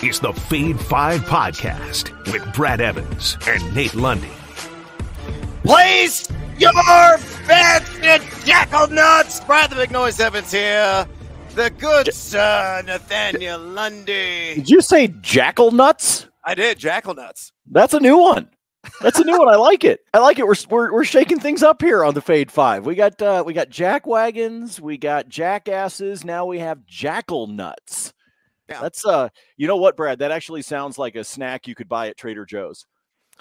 is the Fade 5 Podcast with Brad Evans and Nate Lundy. Place your bets in Jackal Nuts. Brad the Big Noise Evans here. The good sir, Nathaniel Lundy. Did you say Jackal Nuts? I did, Jackal Nuts. That's a new one. That's a new one. I like it. I like it. We're shaking things up here on the Fade 5. We got Jack Wagons, we got Jackasses, now we have Jackal Nuts. Yeah. That's you know what, Brad? That actually sounds like a snack you could buy at Trader Joe's.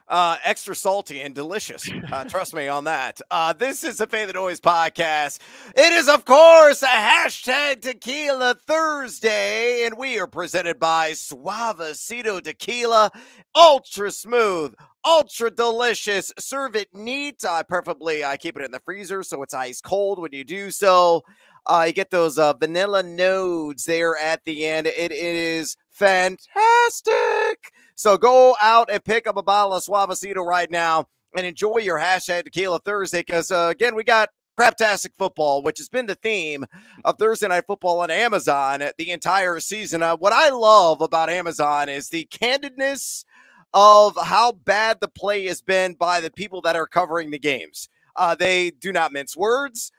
Extra salty and delicious. Trust me on that. This is the Fade the Noise podcast. It is, of course, a hashtag Tequila Thursday, and we are presented by Suavecito Tequila. Ultra smooth, ultra delicious. Serve it neat. I keep it in the freezer so it's ice cold when you do so. You get those vanilla nodes there at the end. It is fantastic. So go out and pick up a bottle of Suavecito right now and enjoy your hashtag Tequila Thursday because, again, we got craptastic football, which has been the theme of Thursday Night Football on Amazon the entire season. What I love about Amazon is the candidness of how bad the play has been by the people that are covering the games. They do not mince words.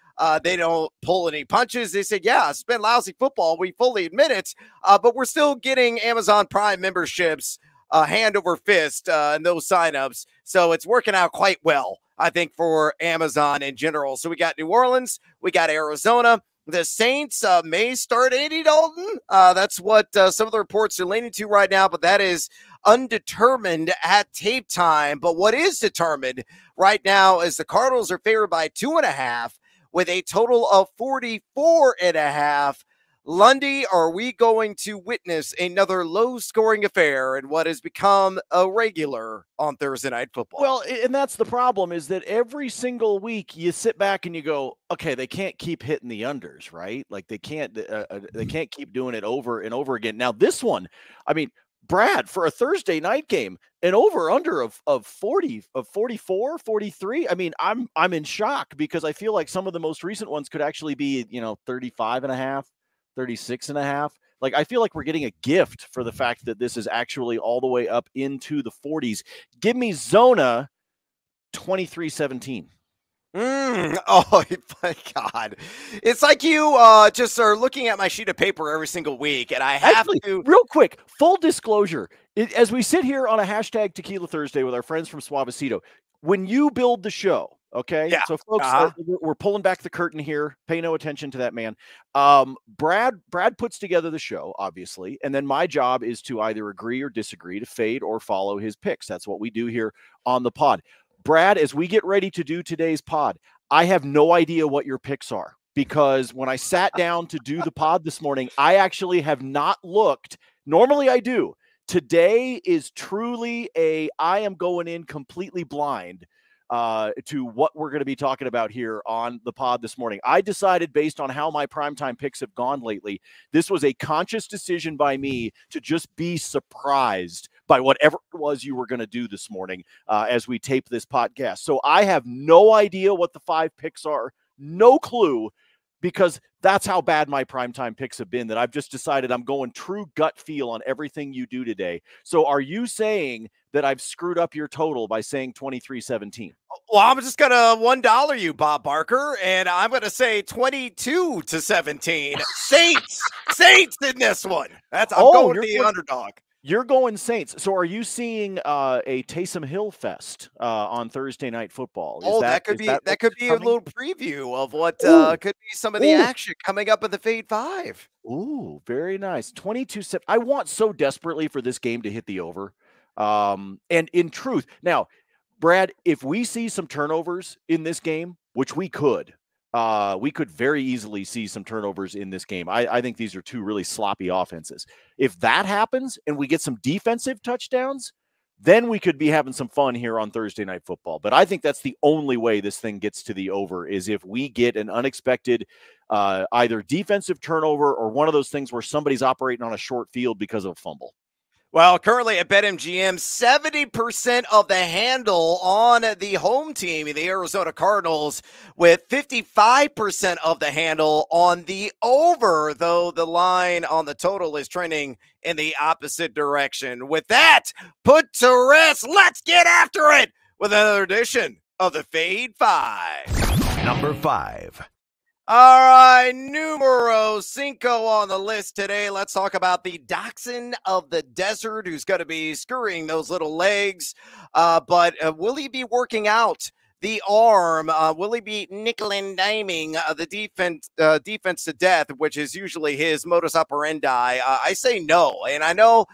They don't pull any punches. They say, yeah, it's been lousy football. We fully admit it, but we're still getting Amazon Prime memberships hand over fist and those signups. So it's working out quite well, I think, for Amazon in general. So we got New Orleans, we got Arizona. The Saints may start Andy Dalton. That's what some of the reports are leaning to right now, but that is undetermined at tape time. But what is determined right now is the Cardinals are favored by 2.5 with a total of 44.5. Lundy, are we going to witness another low-scoring affair in what has become a regular on Thursday Night Football? Well, and that's the problem, is that every single week you sit back and you go, okay, they can't keep hitting the unders, right? Like they can't keep doing it over and over again. Now this one, I mean, Brad, for a Thursday night game, an over-under of 40, of 44, 43. I mean, I'm in shock because I feel like some of the most recent ones could actually be, 35.5. 36.5. Like, I feel like we're getting a gift for the fact that this is actually all the way up into the 40s. Give me Zona 23-17. Oh my God. It's like you just are looking at my sheet of paper every single week, and I have to. Real quick, full disclosure, as we sit here on a hashtag Tequila Thursday with our friends from Suavecito, when you build the show, okay? Yeah. So folks, we're pulling back the curtain here. Pay no attention to that man. Brad puts together the show, obviously, and then my job is to either agree or disagree, to fade or follow his picks. That's what we do here on the pod. Brad, as we get ready to do today's pod, I have no idea what your picks are because when I sat down to do the pod this morning, I actually have not looked. Normally I do. Today is truly I am going in completely blind to what we're going to be talking about here on the pod this morning. I decided, based on how my primetime picks have gone lately, this was a conscious decision by me to just be surprised by whatever it was you were going to do this morning as we tape this podcast. So I have no idea what the 5 picks are, no clue, because that's how bad my primetime picks have been, that I've just decided I'm going true gut feel on everything you do today. So are you saying that I've screwed up your total by saying 23-17? Well, I'm just going to $1 you, Bob Barker, and I'm going to say 22-17. Saints in this one. I'm going to the underdog. You're going Saints. So are you seeing a Taysom Hill fest on Thursday Night Football? That could be a little preview of what could be some of the action coming up in the Fade 5. Ooh, very nice. 22-7. I want so desperately for this game to hit the over. And in truth, now, Brad, if we see some turnovers in this game, which we could very easily see some turnovers in this game. I think these are two really sloppy offenses. If that happens and we get some defensive touchdowns, then we could be having some fun here on Thursday Night Football. But I think that's the only way this thing gets to the over, is if we get an unexpected either defensive turnover or one of those things where somebody's operating on a short field because of a fumble. Well, currently at BetMGM, 70% of the handle on the home team, the Arizona Cardinals, with 55% of the handle on the over, though the line on the total is trending in the opposite direction. With that put to rest, let's get after it with another edition of the Fade 5. Number 5. All right, numero cinco on the list today. Let's talk about the dachshund of the desert who's going to be scurrying those little legs. But will he be working out the arm? Will he be nickel and diming the defense to death, which is usually his modus operandi? I say no. And I know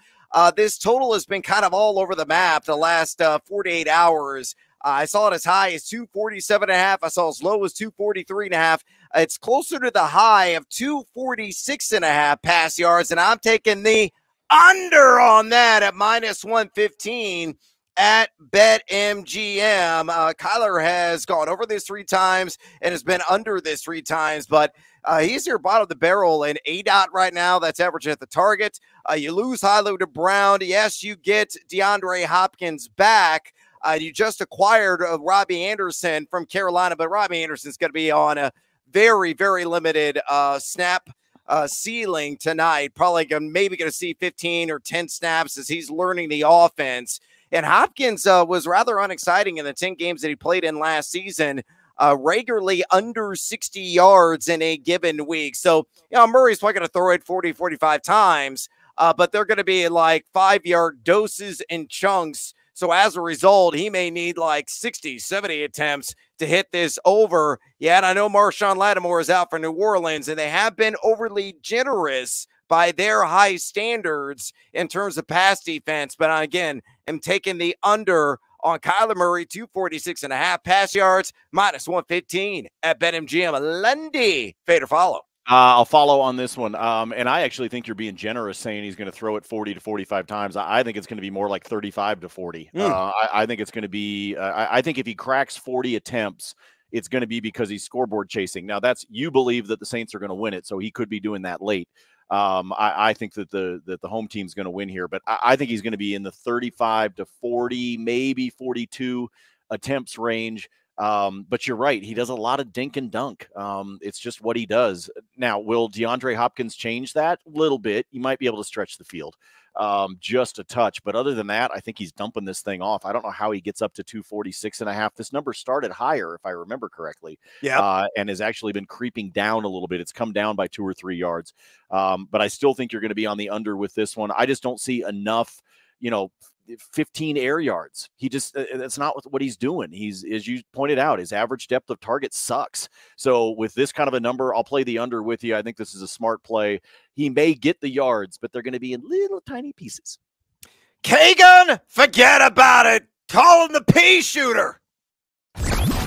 this total has been kind of all over the map the last 48 hours. I saw it as high as 247.5. I saw as low as 243.5. It's closer to the high of 246.5 pass yards, and I'm taking the under on that at minus 115 at BetMGM. Kyler has gone over this 3 times and has been under this 3 times, but he's your bottom of the barrel in ADOT right now. That's average at the target. You lose Hilo to Brown. Yes, you get DeAndre Hopkins back. You just acquired Robbie Anderson from Carolina, but Robbie Anderson's going to be on a very, very limited snap ceiling tonight. Probably maybe going to see 15 or 10 snaps as he's learning the offense. And Hopkins was rather unexciting in the 10 games that he played in last season, regularly under 60 yards in a given week. So, Murray's probably going to throw it 40, 45 times, but they're going to be like 5-yard doses and chunks. So as a result, he may need like 60, 70 attempts to hit this over. Yeah, and I know Marshawn Lattimore is out for New Orleans, and they have been overly generous by their high standards in terms of pass defense. But again, I'm taking the under on Kyler Murray, 246.5 pass yards, minus 115 at BetMGM. Lundy, fade or follow? I'll follow on this one. And I actually think you're being generous saying he's going to throw it 40 to 45 times. I think it's going to be more like 35 to 40. I think it's going to be, I think if he cracks 40 attempts, it's going to be because he's scoreboard chasing. Now you believe that the Saints are going to win it. So he could be doing that late. I think that the home team's going to win here, but I think he's going to be in the 35 to 40, maybe 42 attempts range. But you're right. He does a lot of dink and dunk. It's just what he does. Now, will DeAndre Hopkins change that? A little bit. You might be able to stretch the field just a touch. But other than that, I think he's dumping this thing off. I don't know how he gets up to 246.5. This number started higher, if I remember correctly. Yeah. And has actually been creeping down a little bit. It's come down by 2 or 3 yards. But I still think you're going to be on the under with this one. I just don't see enough, 15 air yards. He just, that's not what he's doing. He's, as you pointed out, his average depth of target sucks. So with this kind of a number, I'll play the under with you. I think this is a smart play. He may get the yards, but they're going to be in little tiny pieces. Kagan, forget about it. Call him the pea shooter.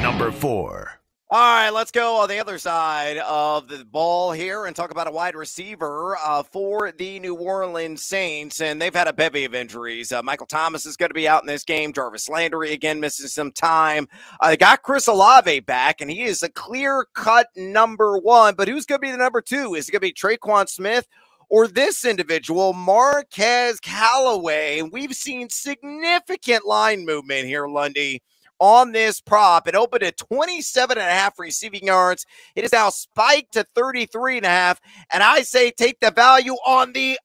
Number 4. All right, let's go on the other side of the ball here and talk about a wide receiver for the New Orleans Saints, and they've had a bevy of injuries. Michael Thomas is going to be out in this game. Jarvis Landry, again, missing some time. They got Chris Olave back, and he is a clear-cut number 1, but who's going to be the number 2? Is it going to be Traquan Smith or this individual, Marquez Callaway? And we've seen significant line movement here, Lundy, on this prop. It opened at 27.5 receiving yards. It is now spiked to 33.5. And I say take the value on the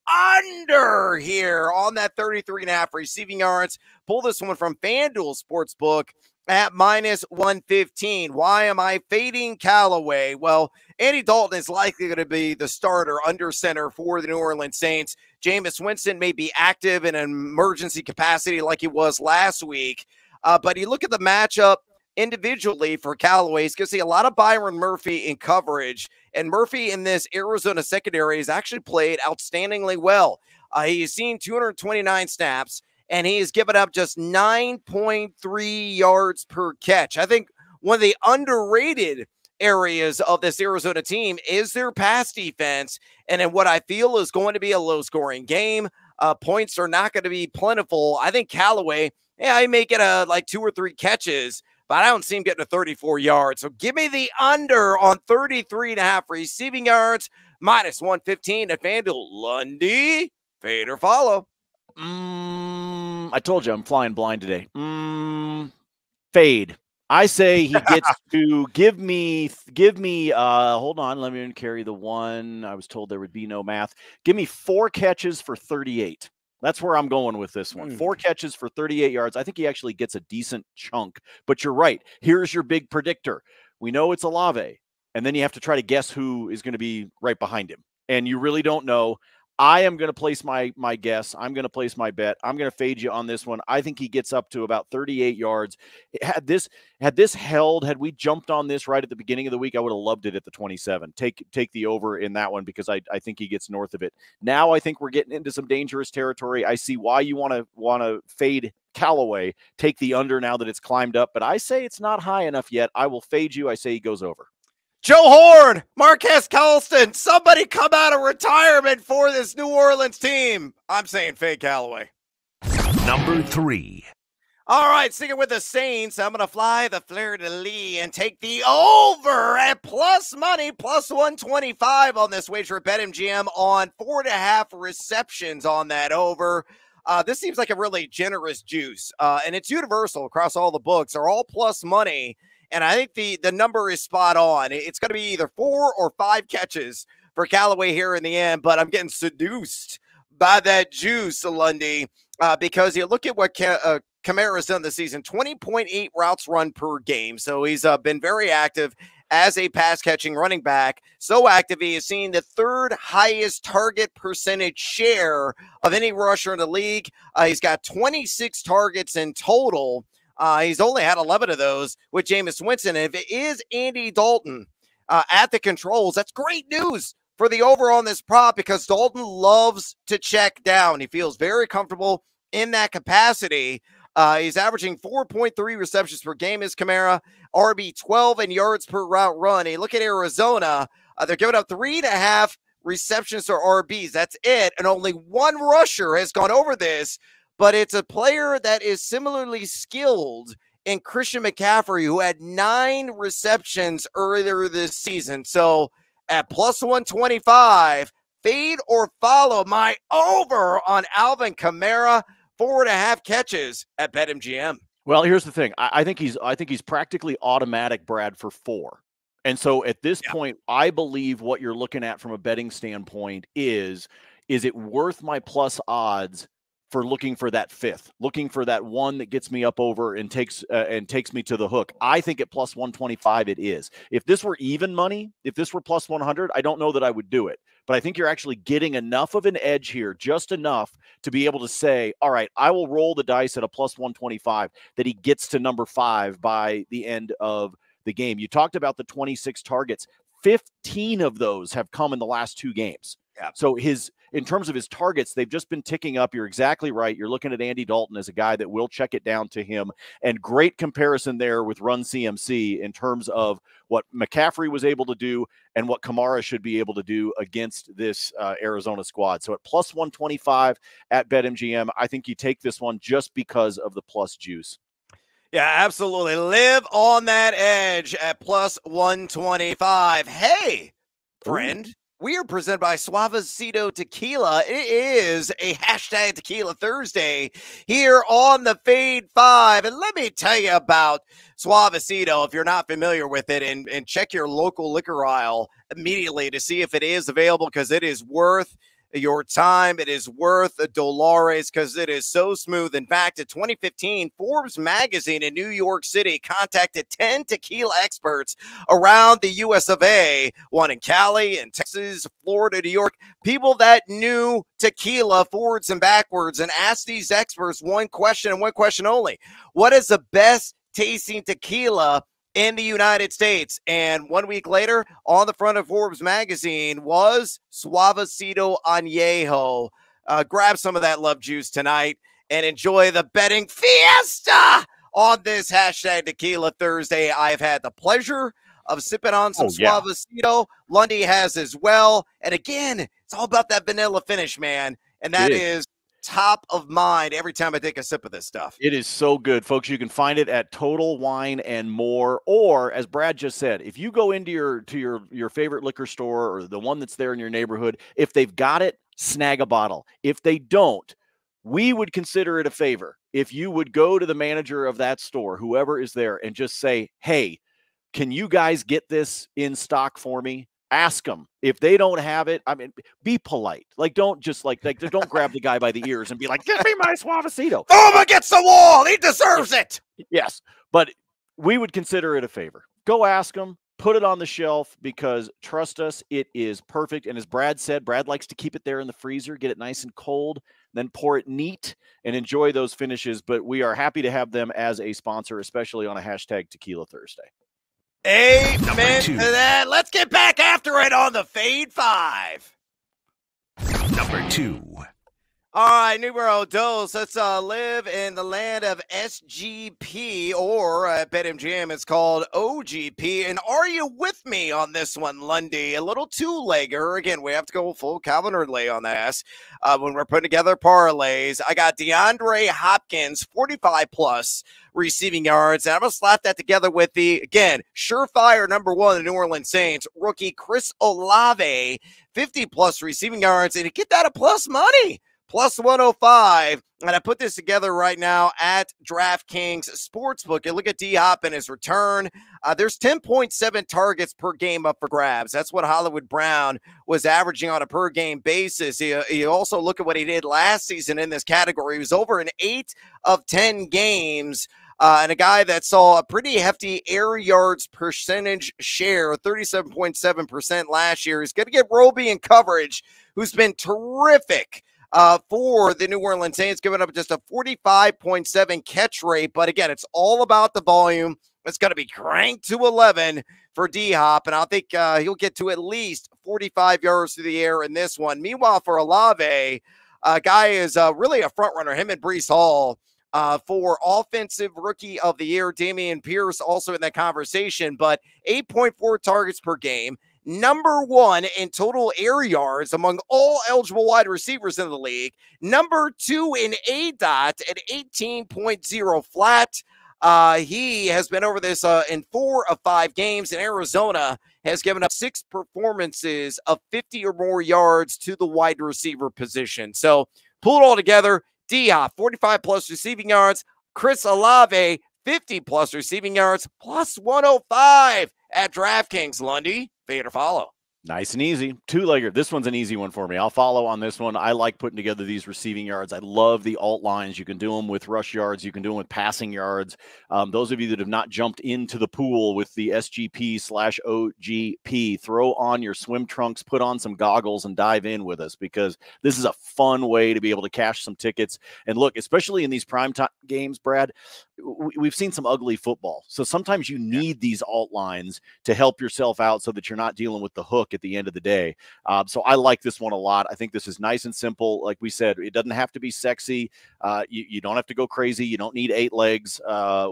under here on that 33.5 receiving yards. Pull this one from FanDuel Sportsbook at minus 115. Why am I fading Callaway? Well, Andy Dalton is likely going to be the starter under center for the New Orleans Saints. Jameis Winston may be active in an emergency capacity like he was last week. But you look at the matchup individually for Callaway, he's going to see a lot of Byron Murphy in coverage. And Murphy in this Arizona secondary has actually played outstandingly well. He's seen 229 snaps, and he has given up just 9.3 yards per catch. I think one of the underrated areas of this Arizona team is their pass defense. And in what I feel is going to be a low-scoring game, points are not going to be plentiful. I think Callaway, I may get like 2 or 3 catches, but I don't see him getting to 34 yards. So give me the under on 33.5 receiving yards, minus 115 at FanDuel. Lundy, fade or follow? I told you I'm flying blind today. Fade. I say he gets to give me, hold on, let me carry the one. I was told there would be no math. Give me 4 catches for 38. That's where I'm going with this one. 4 catches for 38 yards. I think he actually gets a decent chunk, but you're right. Here's your big predictor. We know it's Olave, and then you have to try to guess who is going to be right behind him. And you really don't know. I am going to place my guess. I'm going to place my bet. I'm going to fade you on this one. I think he gets up to about 38 yards. Had this held, had we jumped on this right at the beginning of the week, I would have loved it at the 27. Take the over in that one because I think he gets north of it. Now I think we're getting into some dangerous territory. I see why you want to fade Callaway. Take the under now that it's climbed up, but I say it's not high enough yet. I will fade you. I say he goes over. Joe Horn, Marquez Callaway, somebody come out of retirement for this New Orleans team. I'm saying fade Callaway. Number 3. All right, sticking with the Saints, I'm going to fly the fleur-de-lis and take the over at plus money, plus 125 on this wager at BetMGM on 4.5 receptions on that over. This seems like a really generous juice, and it's universal across all the books. They're all plus money. And I think the number is spot on. It's going to be either 4 or 5 catches for Callaway here in the end, but I'm getting seduced by that juice, Lundy, because you look at what Kamara's done this season, 20.8 routes run per game. So he's been very active as a pass-catching running back. So active, he has seen the 3rd highest target percentage share of any rusher in the league. He's got 26 targets in total. He's only had 11 of those with Jameis Winston. And if it is Andy Dalton at the controls, that's great news for the over on this prop because Dalton loves to check down. He feels very comfortable in that capacity. He's averaging 4.3 receptions per game as Kamara, RB 12 and yards per route run. Hey, look at Arizona. They're giving up 3.5 receptions to RBs. That's it. And only 1 rusher has gone over this. But it's a player that is similarly skilled in Christian McCaffrey, who had 9 receptions earlier this season. So at plus 125, fade or follow my over on Alvin Kamara, 4.5 catches at BetMGM. Well, here's the thing. I think he's practically automatic, Brad, for 4. And so at this point, I believe what you're looking at from a betting standpoint is it worth my plus odds for looking for that 5th, looking for that one that gets me up over and takes me to the hook. I think at plus 125 it is. If this were even money, if this were plus 100, I don't know that I would do it. But I think you're actually getting enough of an edge here, just enough to be able to say, all right, I will roll the dice at a plus 125 that he gets to number 5 by the end of the game. You talked about the 26 targets. 15 of those have come in the last 2 games. Yeah. So in terms of his targets, they've just been ticking up. You're exactly right. You're looking at Andy Dalton as a guy that will check it down to him. And great comparison there with Run CMC in terms of what McCaffrey was able to do and what Kamara should be able to do against this Arizona squad. So at plus 125 at BetMGM, I think you take this one just because of the plus juice. Yeah, absolutely. Live on that edge at plus 125. Hey, friend. Ooh. We are presented by Suavecito Tequila. It is a hashtag Tequila Thursday here on the Fade 5. And let me tell you about Suavecito if you're not familiar with it, and check your local liquor aisle immediately to see if it is available because it is worth your time. It is worth $1 because it is so smooth. In fact, in 2015, Forbes magazine in New York City contacted 10 tequila experts around the US of A, one in Cali and Texas, Florida, New York, people that knew tequila forwards and backwards, and asked these experts one question and one question only. What is the best tasting tequila in the United States? And 1 week later, on the front of Forbes magazine was Suavecito Añejo. Grab some of that love juice tonight and enjoy the betting fiesta on this hashtag Tequila Thursday. I've had the pleasure of sipping on some Suavecito. Lundy has as well. And again, it's all about that vanilla finish, man. And that is top of mind every time I take a sip of this stuff. It is so good, folks. You can find it at Total Wine and More, or as Brad just said, if you go into your favorite liquor store or the one that's there in your neighborhood, if they've got it, snag a bottle. If they don't, we would consider it a favor if you would go to the manager of that store, whoever is there, and just say, hey, can you guys get this in stock for me? Ask them. If they don't have it, I mean, be polite. Like, don't just like don't grab the guy by the ears and be like, give me my Suavecito. Throw him against the wall. He deserves it. Yes, but we would consider it a favor. Go ask them. Put it on the shelf, because trust us, it is perfect. And as Brad said, Brad likes to keep it there in the freezer, get it nice and cold, then pour it neat and enjoy those finishes. But we are happy to have them as a sponsor, especially on a hashtag Tequila Thursday. Amen to that. Let's get back after it on the Fade 5. Number 2. All right, numero dos. Let's live in the land of SGP, or at BetMGM, it's called OGP. And are you with me on this one, Lundy? A little two-legger. Again, we have to go full Calvin Ridley on this when we're putting together parlays. I got DeAndre Hopkins, 45-plus receiving yards. And I'm going to slap that together with the, again, surefire number 1, the New Orleans Saints, rookie Chris Olave, 50-plus receiving yards. And to get that a plus money. Plus 105, and I put this together right now at DraftKings Sportsbook. And look at D-Hop and his return. There's 10.7 targets per game up for grabs. That's what Hollywood Brown was averaging on a per-game basis. You also look at what he did last season in this category. He was over in 8 of 10 games. And a guy that saw a pretty hefty air yards percentage share, 37.7% last year. He's going to get Roby in coverage, who's been terrific for the New Orleans Saints, giving up just a 45.7 catch rate. But again, it's all about the volume. It's going to be cranked to 11 for D-Hop, and I think he'll get to at least 45 yards through the air in this one. Meanwhile, for Olave, guy is really a front runner, him and Breece Hall, for Offensive Rookie of the Year. Dameon Pierce also in that conversation, but 8.4 targets per game. Number 1 in total air yards among all eligible wide receivers in the league. Number 2 in ADOT at 18.0 flat. He has been over this in 4 of 5 games, and Arizona has given up 6 performances of 50 or more yards to the wide receiver position. So pull it all together. D-Hop, 45-plus receiving yards. Chris Olave, 50-plus receiving yards, plus 105 at DraftKings. Lundy, fade or follow? Nice and easy. Two-legger. This one's an easy one for me. I'll follow on this one. I like putting together these receiving yards. I love the alt lines. You can do them with rush yards. You can do them with passing yards. Those of you that have not jumped into the pool with the SGP/OGP, throw on your swim trunks, put on some goggles, and dive in with us, because this is a fun way to be able to cash some tickets. And look, especially in these primetime games, Brad, we've seen some ugly football. So sometimes you need these alt lines to help yourself out so that you're not dealing with the hook at the end of the day. So I like this one a lot. I think this is nice and simple. Like we said, it doesn't have to be sexy. You don't have to go crazy. You don't need 8 legs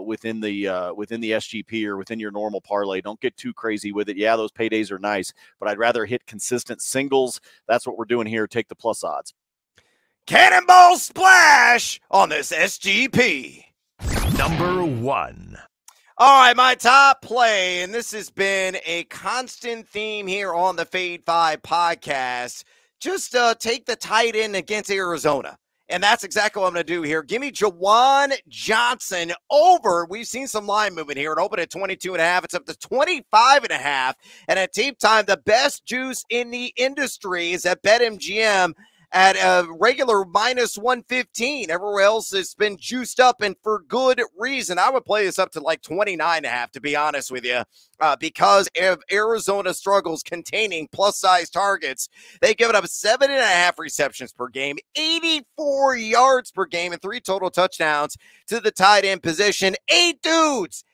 within the SGP or within your normal parlay. Don't get too crazy with it. Yeah, those paydays are nice, but I'd rather hit consistent singles. That's what we're doing here. Take the plus odds. Cannonball splash on this SGP. Number 1. All right, my top play, and this has been a constant theme here on the Fade 5 podcast. Just take the tight end against Arizona. And that's exactly what I'm going to do here. Give me Juwan Johnson over. We've seen some line movement here. It opened at 22.5. It's up to 25.5. And at tape time, the best juice in the industry is at BetMGM at a regular minus 115. Everywhere else has been juiced up, and for good reason. I would play this up to like 29.5, to be honest with you, because of Arizona struggles containing plus-size targets. They've given up 7.5 receptions per game, 84 yards per game, and 3 total touchdowns to the tight end position. 8 dudes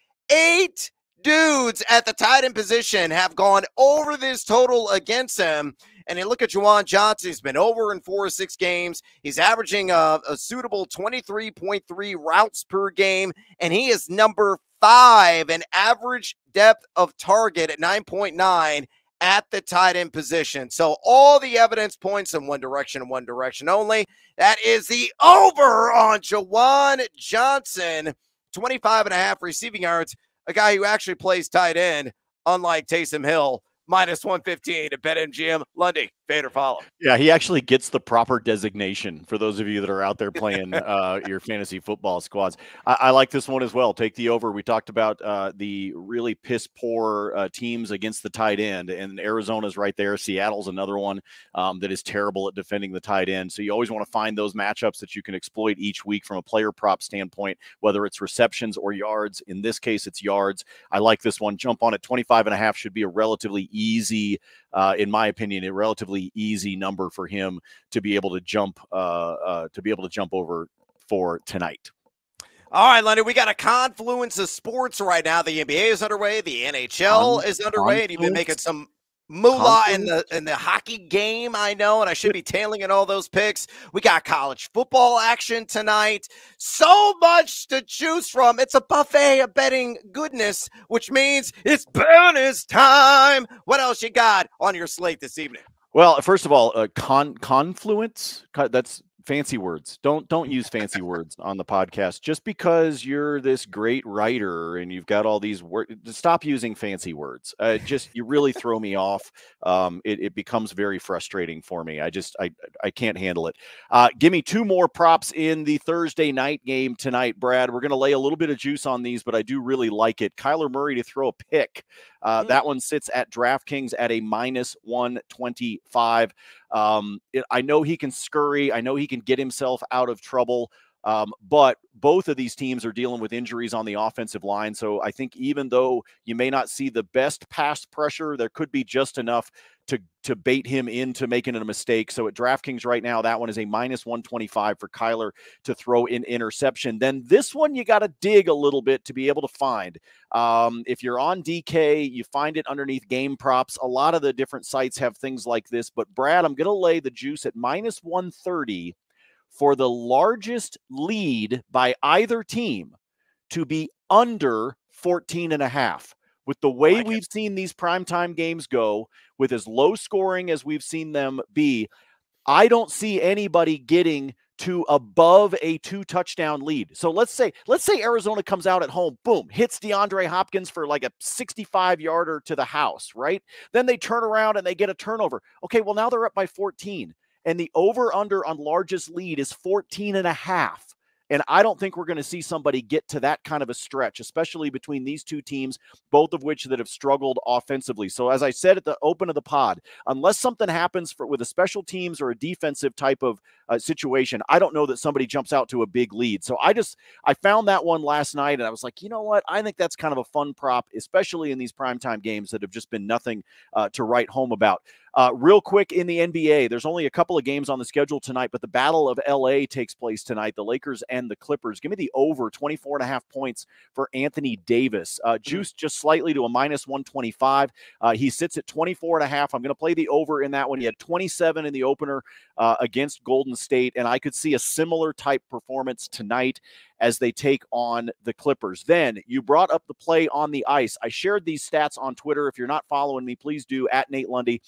at the tight end position have gone over this total against him. And you look at Juwan Johnson, he's been over in 4 of 6 games. He's averaging a suitable 23.3 routes per game, and he is number 5 in average depth of target at 9.9 at the tight end position. So all the evidence points in one direction and one direction only. That is the over on Juwan Johnson, 25.5 receiving yards, a guy who actually plays tight end, unlike Taysom Hill. Minus 115 at BetMGM. Lundy, Fade or follow. Yeah, he actually gets the proper designation for those of you that are out there playing your fantasy football squads. I like this one as well. Take the over. We talked about the really piss poor teams against the tight end, and Arizona's right there. Seattle's another one that is terrible at defending the tight end. So you always want to find those matchups that you can exploit each week from a player prop standpoint, whether it's receptions or yards. In this case, it's yards. I like this one. Jump on it. 25.5 should be a relatively easy, in my opinion, a relatively easy number for him to be able to jump over for tonight. All right, Lenny, we got a confluence of sports right now. The NBA is underway, the NHL is underway, and you've been making some moolah in the hockey game, I know, and I should be tailing in all those picks. We got college football action tonight. So much to choose from. It's a buffet of betting goodness, which means it's bonus time. What else you got on your slate this evening? Well, first of all, confluence, that's fancy words. Don't use fancy words on the podcast. Just because you're this great writer and you've got all these words, stop using fancy words. You really throw me off. It becomes very frustrating for me. I can't handle it. Give me two more props in the Thursday night game tonight, Brad. We're going to lay a little bit of juice on these, but I do really like it. Kyler Murray to throw a pick. That one sits at DraftKings at a -125. I know he can scurry. I know he can get himself out of trouble. But both of these teams are dealing with injuries on the offensive line. So I think even though you may not see the best pass pressure, there could be just enough to bait him into making a mistake. So at DraftKings right now, that one is a -125 for Kyler to throw in interception. Then this one, you got to dig a little bit to be able to find. If you're on DK, you find it underneath game props. A lot of the different sites have things like this. But Brad, I'm going to lay the juice at -130 for the largest lead by either team to be under 14.5. With the way we've seen these primetime games go, with as low scoring as we've seen them be, I don't see anybody getting to above a 2-touchdown lead. So let's say Arizona comes out at home, boom, hits DeAndre Hopkins for like a 65-yarder to the house, right? Then they turn around and they get a turnover. Okay, well, now they're up by 14. And the over-under on largest lead is 14.5. And I don't think we're going to see somebody get to that kind of a stretch, especially between these two teams, both of which that have struggled offensively. So as I said at the open of the pod, unless something happens with a special teams or a defensive type of situation, I don't know that somebody jumps out to a big lead. So I found that one last night, and I was like, you know what? I think that's kind of a fun prop, especially in these primetime games that have just been nothing to write home about. Real quick in the NBA, there's only a couple of games on the schedule tonight, but the Battle of LA takes place tonight, the Lakers and the Clippers. Give me the over 24.5 points for Anthony Davis. Juice just slightly to a -125. He sits at 24.5. I'm going to play the over in that one. He had 27 in the opener against Golden State, and I could see a similar type performance tonight as they take on the Clippers. Then you brought up the play on the ice. I shared these stats on Twitter. If you're not following me, please do, at Nate Lundy,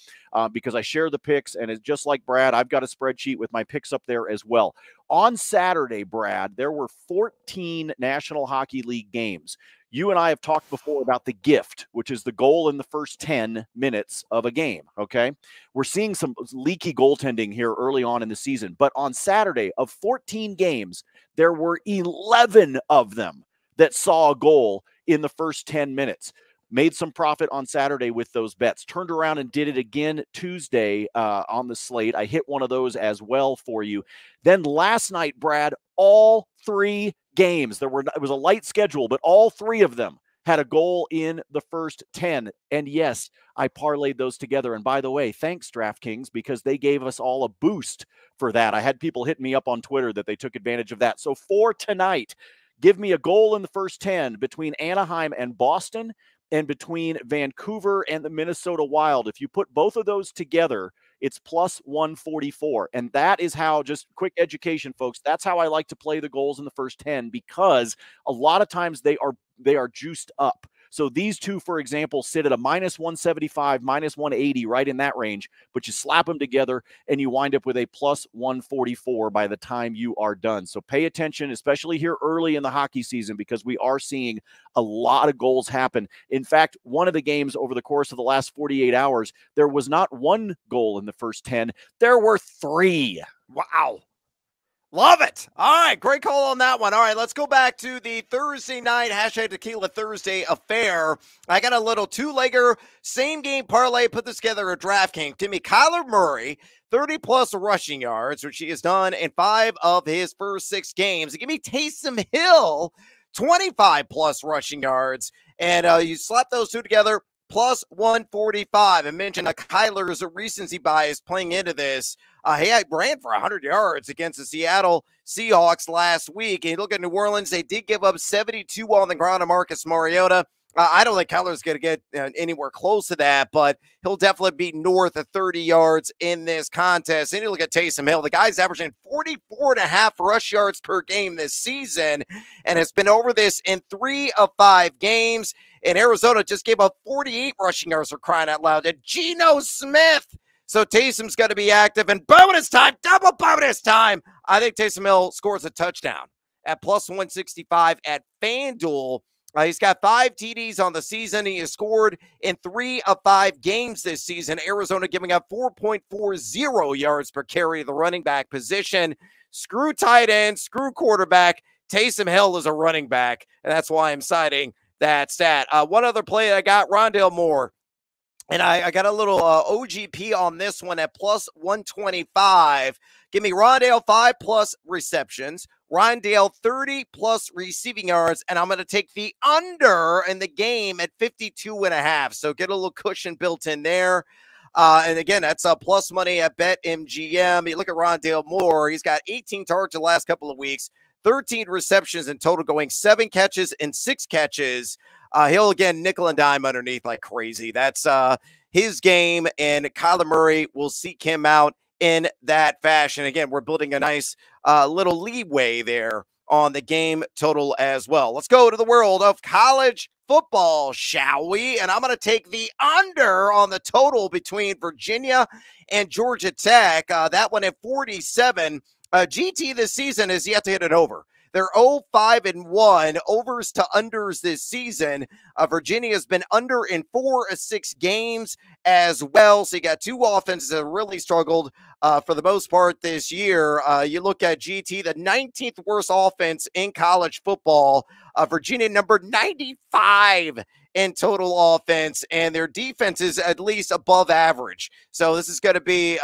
because I share the picks, and it's just like Brad, I've got a spreadsheet with my picks up there as well. On Saturday, Brad, there were 14 National Hockey League games. You and I have talked before about the gift, which is the goal in the first 10 minutes of a game, okay? We're seeing some leaky goaltending here early on in the season, but on Saturday, of 14 games, there were 11 of them that saw a goal in the first 10 minutes. Made some profit on Saturday with those bets. Turned around and did it again Tuesday on the slate. I hit one of those as well for you. Then last night, Brad, all three games. It was a light schedule, but all three of them had a goal in the first 10. And yes, I parlayed those together. And by the way, thanks DraftKings, because they gave us all a boost for that. I had people hitting me up on Twitter that they took advantage of that. So for tonight, give me a goal in the first 10 between Anaheim and Boston, and between Vancouver and the Minnesota Wild. If you put both of those together, it's +144. And that is how, just quick education, folks, that's how I like to play the goals in the first 10, because a lot of times they are juiced up. So these two, for example, sit at a minus 175, minus 180, right in that range, but you slap them together and you wind up with a plus 144 by the time you are done. So pay attention, especially here early in the hockey season, because we are seeing a lot of goals happen. In fact, one of the games over the course of the last 48 hours, there was not one goal in the first 10. There were 3. Wow. Love it. All right, great call on that one. All right, let's go back to the Thursday night hashtag Tequila Thursday affair. I got a little two-legger, same-game parlay, put this together at DraftKings. Give me Kyler Murray, 30-plus rushing yards, which he has done in 5 of his first 6 games. Give me Taysom Hill, 25-plus rushing yards, and you slap those two together, plus 145. I mentioned Kyler's recency bias playing into this. He ran for 100 yards against the Seattle Seahawks last week. And you look at New Orleans, they did give up 72 on the ground to Marcus Mariota. I don't think Kyler's going to get anywhere close to that, but he'll definitely be north of 30 yards in this contest. And you look at Taysom Hill, the guy's averaging 44.5 rush yards per game this season, and has been over this in 3 of 5 games. And Arizona just gave up 48 rushing yards, for crying out loud, to Geno Smith. So Taysom's got to be active, and bonus time, double bonus time. I think Taysom Hill scores a touchdown at plus 165 at FanDuel. He's got 5 TDs on the season. He has scored in 3 of 5 games this season. Arizona giving up 4.40 yards per carry to the running back position. Screw tight end, screw quarterback. Taysom Hill is a running back, and that's why I'm citing that stat. One other play I got, Rondale Moore. And I got a little OGP on this one at plus 125. Give me Rondale 5+ receptions, Rondale 30+ receiving yards, and I'm going to take the under in the game at 52.5. So get a little cushion built in there. And again, that's plus money at BetMGM. You look at Rondale Moore, he's got 18 targets the last couple of weeks, 13 receptions in total, going 7 catches and 6 catches. He'll, again, nickel and dime underneath like crazy. That's his game, and Kyler Murray will seek him out in that fashion. Again, we're building a nice little leeway there on the game total as well. Let's go to the world of college football, shall we? And I'm going to take the under on the total between Virginia and Georgia Tech. That one at 47. GT this season is yet to hit it over. They're 0-5-1, overs to unders this season. Virginia has been under in 4 of 6 games as well. So you got 2 offenses that really struggled for the most part this year. You look at GT, the 19th worst offense in college football. Virginia number 95 in total offense, and their defense is at least above average. So this is going to be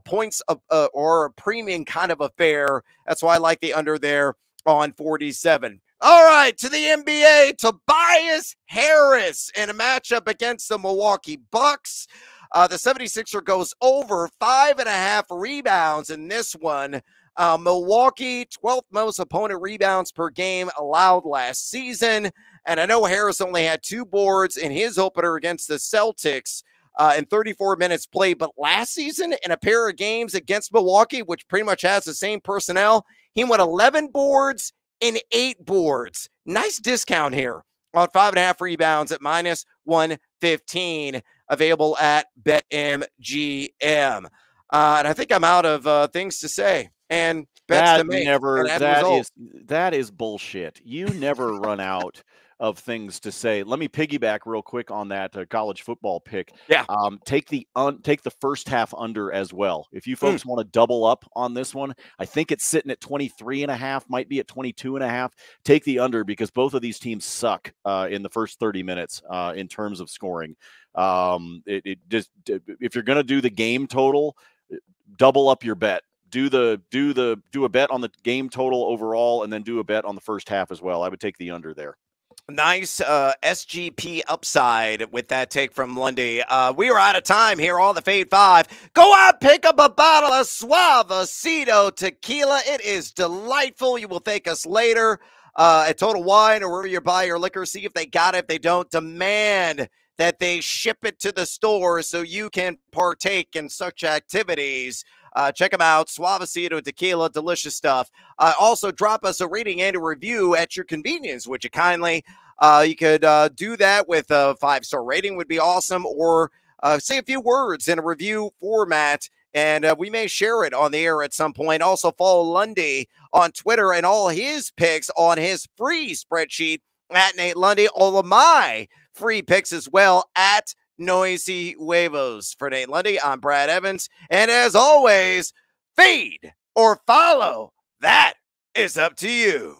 points or a premium kind of affair. That's why I like the under there on 47. All right, to the NBA, Tobias Harris in a matchup against the Milwaukee Bucks. The 76er goes over 5.5 rebounds in this one. Milwaukee, 12th most opponent rebounds per game allowed last season. And I know Harris only had 2 boards in his opener against the Celtics in 34 minutes played. But last season, in a pair of games against Milwaukee, which pretty much has the same personnel, he went 11 boards and 8 boards. Nice discount here on 5.5 rebounds at minus 115, available at BetMGM. And I think I'm out of things to say and bets to make. That is bullshit. You never run out of things to say. Let me piggyback real quick on that college football pick. Yeah. Take the first half under as well. If you folks want to double up on this one, I think it's sitting at 23.5, might be at 22.5. Take the under, because both of these teams suck in the first 30 minutes in terms of scoring. If you're going to do the game total, double up your bet. Do a bet on the game total overall, and then do a bet on the first half as well. I would take the under there. Nice SGP upside with that take from Lundy. We are out of time here on the Fade 5. Go out, pick up a bottle of Suavecito Tequila. It is delightful. You will thank us later at Total Wine or wherever you buy your liquor. See if they got it. If they don't, demand that they ship it to the store so you can partake in such activities. Check them out. Suavecito Tequila, delicious stuff. Also, drop us a rating and a review at your convenience, would you kindly? You could do that with a 5-star rating would be awesome, or say a few words in a review format, and we may share it on the air at some point. Also, follow Lundy on Twitter and all his picks on his free spreadsheet at Nate Lundy. All of my free picks as well at Noisy Huevos. For Nate Lundy, I'm Brad Evans. And as always, feed or follow. That is up to you.